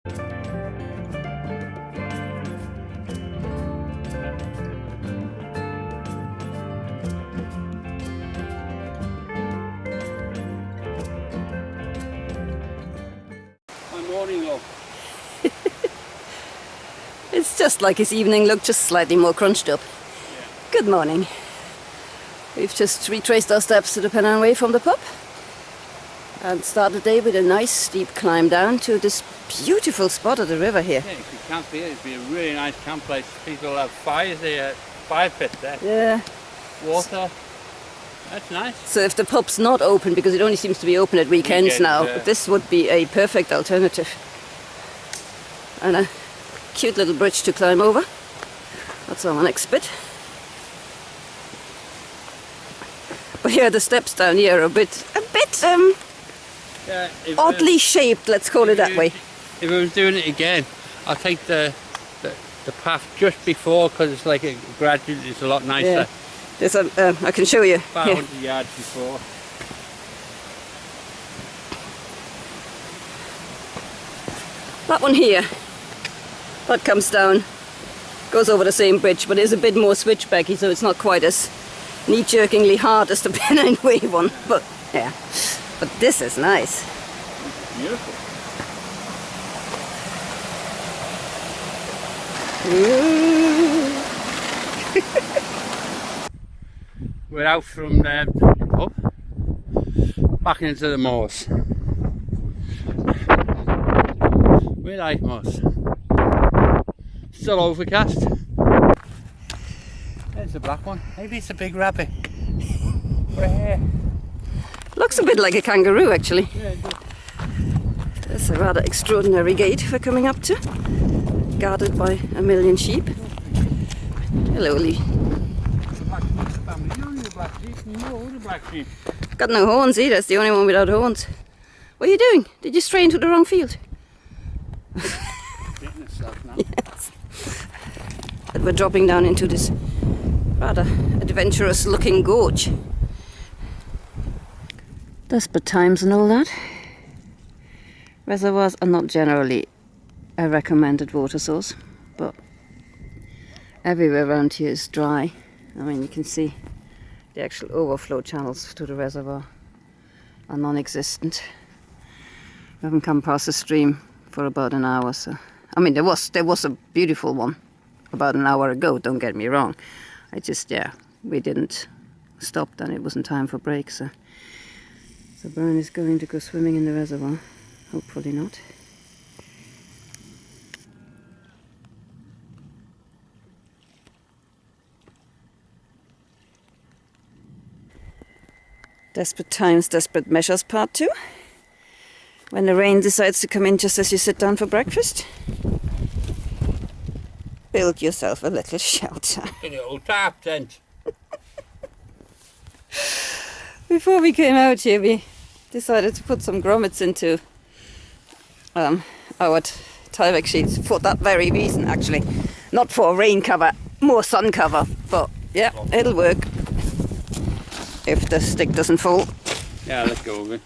Morning look. It's just like his evening look, just slightly more crunched up. Yeah. Good morning. We've just retraced our steps to the Pennine Way from the pub and start the day with a nice steep climb down to this beautiful spot of the river here. Yeah, you could camp here. It'd be a really nice camp place. People have fires there, fire pit there. Yeah. Water. That's nice. So if the pub's not open, because it only seems to be open at weekends now, yeah. this would be a perfect alternative. And a cute little bridge to climb over. That's our next bit. But here the steps down here are a bit Yeah, oddly shaped, let's call it that way. If I was doing it again, I'll take the path just before, because it's like a gradual, it's a lot nicer. Yeah. There's a, I can show you. About Here. 100 yards before. That one here, that comes down, goes over the same bridge, but is a bit more switchbacky, so it's not quite as knee-jerkingly hard as the Pennine Way one. But yeah, but this is nice. It's beautiful. We're out from the pub, back into the moors. We like moors. Still overcast. There's a black one. Maybe it's a big rabbit. Right here. Looks a bit like a kangaroo, actually. Yeah, it does. That's a rather extraordinary gate for coming up to, guarded by a million sheep. Hello, Lee. It's a black sheep family. You don't need a black sheep. No, the black sheep. Got no horns either, it's the only one without horns. What are you doing? Did you stray into the wrong field? Getting itself now. Yes. But we're dropping down into this rather adventurous looking gorge. Desperate times and all that. Reservoirs are not generally a recommended water source, but everywhere around here is dry. I mean, you can see the actual overflow channels to the reservoir are non-existent. We haven't come past the stream for about an hour, so I mean there was a beautiful one about an hour ago, don't get me wrong. We didn't stop then, it wasn't time for break, so Brian is going to go swimming in the reservoir. Hopefully not. Desperate times, desperate measures, part 2. When the rain decides to come in just as you sit down for breakfast, build yourself a little shelter. In the old tarp tent. Before we came out here, we decided to put some grommets into our Tyvek sheets for that very reason, actually. Not for rain cover, more sun cover, but yeah, it'll work if the stick doesn't fall. Yeah, let's go over.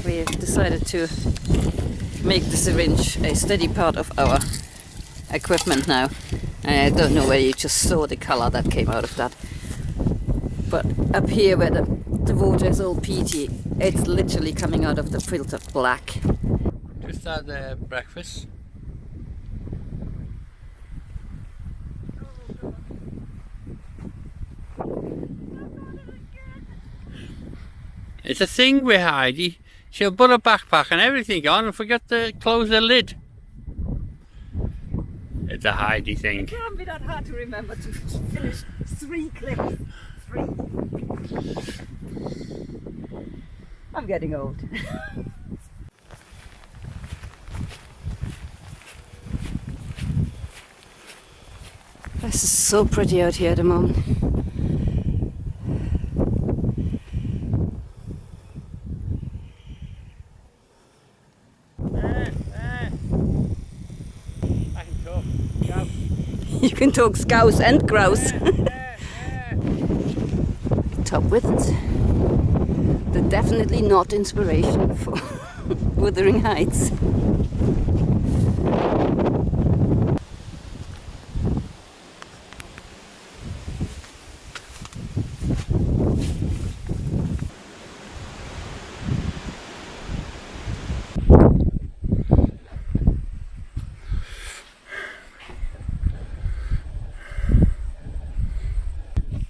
We decided to make the syringe a steady part of our equipment now. I don't know where you just saw the colour that came out of that, but up here where the water is all peaty, it's literally coming out of the filter black. Just had breakfast. It's a thing with Heidi. She'll put a backpack and everything on and forget to close the lid. It's a Heidi thing. It can't be that hard to remember to finish 3 clips. 3. I'm getting old. This is so pretty out here at the moment. You can talk Scous and grouse. up with. They're definitely not inspiration for Wuthering Heights.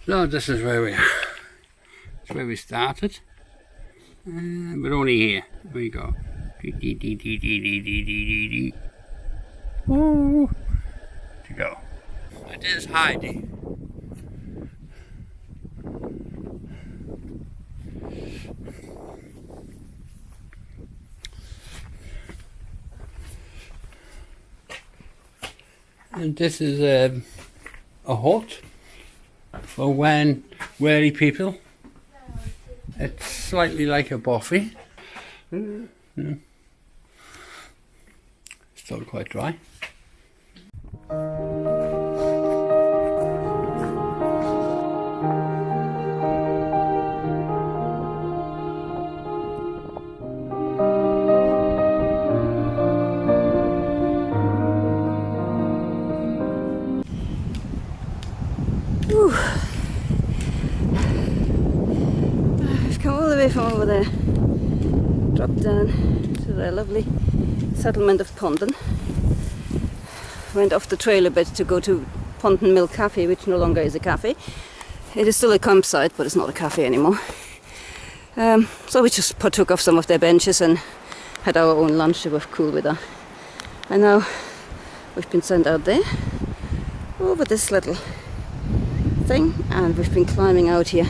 So this is where we are. That's where we started. We're only here. Here we go. Ooh, to go. It is Heidi. And this is a hut for when weary people. It's slightly like a buffet. Yeah. Still quite dry. I've come all the way from over there, dropped down to the lovely settlement of Pondon. Went off the trail a bit to go to Pondon Mill Cafe, which no longer is a cafe. It is still a campsite, but it's not a cafe anymore. So we just partook of some of their benches and had our own lunch. We were cool with that. And now we've been sent out there over this little thing, and we've been climbing out here,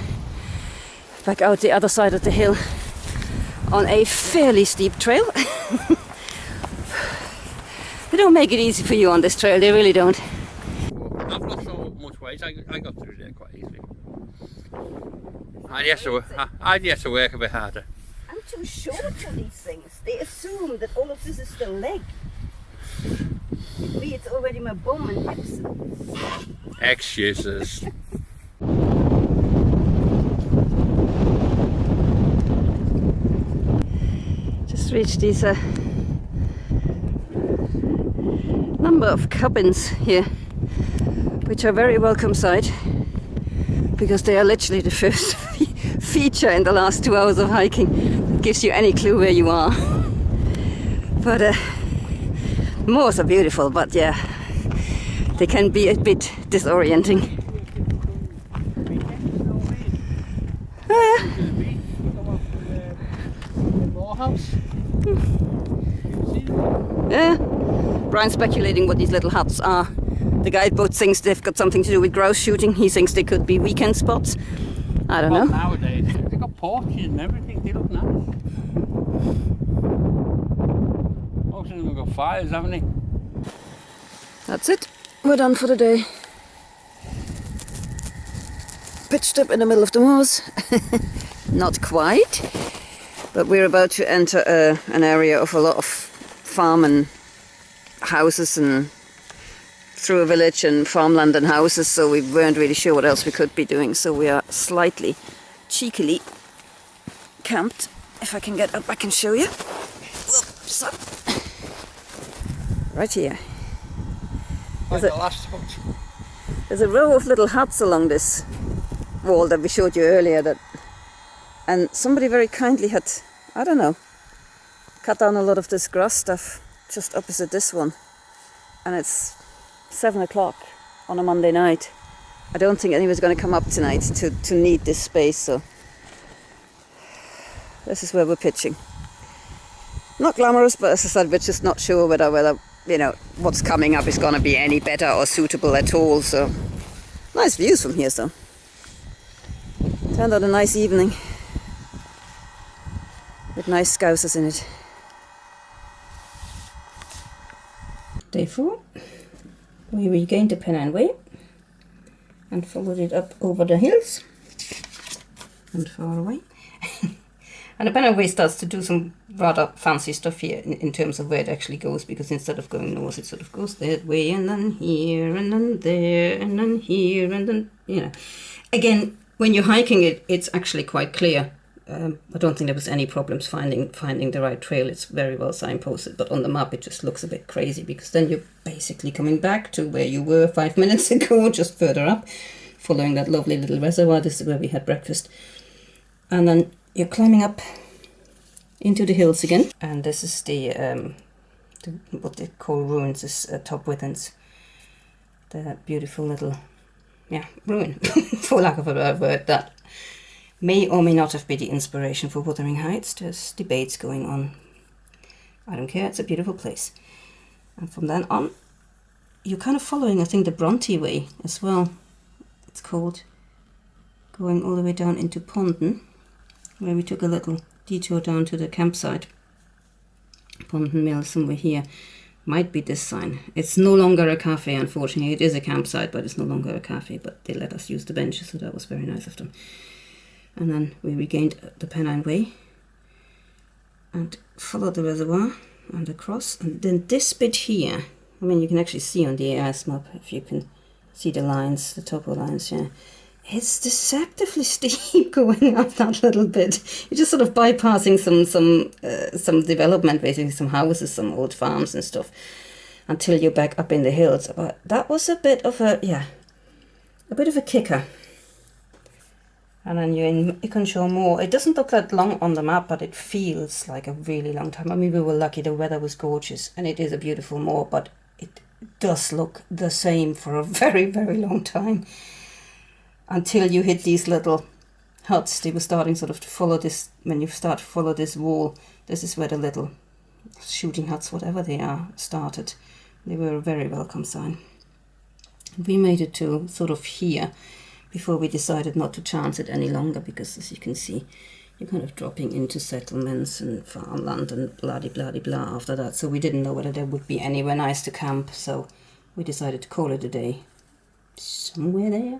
back out the other side of the hill on a fairly steep trail. They don't make it easy for you on this trail, they really don't. I've lost so much weight, I got through there quite easily. I'd have to work a bit harder. I'm too short for these things. They assume that all of this is the leg. With me, it's already my bum and hips. Excuses. Just reached these number of cabins here, which are very welcome sight, because they are literally the first feature in the last 2 hours of hiking that gives you any clue where you are. But moors are beautiful, but yeah, they can be a bit disorienting. Oh, yeah. Yeah. Brian's speculating what these little huts are. The guidebook thinks they've got something to do with grouse shooting. He thinks they could be weekend spots. I don't know. Nowadays, they've got porches and everything. They look nice. Most of them have got fires, haven't they? That's it. We're done for the day. Pitched up in the middle of the moors. Not quite. But we're about to enter an area of a lot of farm and houses, and through a village and farmland and houses, so we weren't really sure what else we could be doing, so we are slightly cheekily camped. If I can get up I can show you. Oops. Right here. There's a row of little huts along this wall that we showed you earlier, and somebody very kindly had, I don't know, cut down a lot of this grass stuff just opposite this one, and it's 7 o'clock on a Monday night. I don't think anyone's going to come up tonight to need this space, so this is where we're pitching. Not glamorous, but as I said, we're just not sure whether you know what's coming up is going to be any better or suitable at all. So nice views from here, so turned out a nice evening with nice Scousers in it. Day 4, we regained the Pennine Way and followed it up over the hills and far away. And the Pennine Way starts to do some rather fancy stuff here in terms of where it actually goes, because instead of going north, it sort of goes that way and then here and then there and then here and then, you know. Again, when you're hiking it, it's actually quite clear. I don't think there was any problems finding the right trail. It's very well signposted, but on the map it just looks a bit crazy, because then you're basically coming back to where you were 5 minutes ago, just further up, following that lovely little reservoir. This is where we had breakfast. And then you're climbing up into the hills again. And this is the what they call ruins, is Top Withens. The beautiful little, ruin, for lack of a better word, that may or may not have been the inspiration for Wuthering Heights. There's debates going on. I don't care, it's a beautiful place. And from then on, you're kind of following, I think, the Bronte Way as well, it's called. Going all the way down into Pondon, where we took a little detour down to the campsite. Pondon Mill, somewhere here. Might be this sign. It's no longer a cafe, unfortunately. It is a campsite, but it's no longer a cafe. But they let us use the benches, so that was very nice of them. And then we regained the Pennine Way and followed the reservoir and across. And then this bit here, I mean, you can actually see on the AIS map, if you can see the lines, the topo lines, yeah. It's deceptively steep going up that little bit. You're just sort of bypassing some development, basically some houses, some old farms and stuff, until you're back up in the hills. But that was a bit of a kicker. And then you're in Iconshaw Moor. It doesn't look that long on the map, but it feels like a really long time. I mean, we were lucky, the weather was gorgeous, and it is a beautiful moor, but it does look the same for a very, very long time. Until you hit these little huts. They were starting sort of to follow this, when you start to follow this wall, this is where the little shooting huts, whatever they are, started. They were a very welcome sign. We made it to sort of here, before we decided not to chance it any longer, because as you can see, you're kind of dropping into settlements and farmland and blah-de-blah-de-blah after that. So we didn't know whether there would be anywhere nice to camp, so we decided to call it a day. Somewhere there.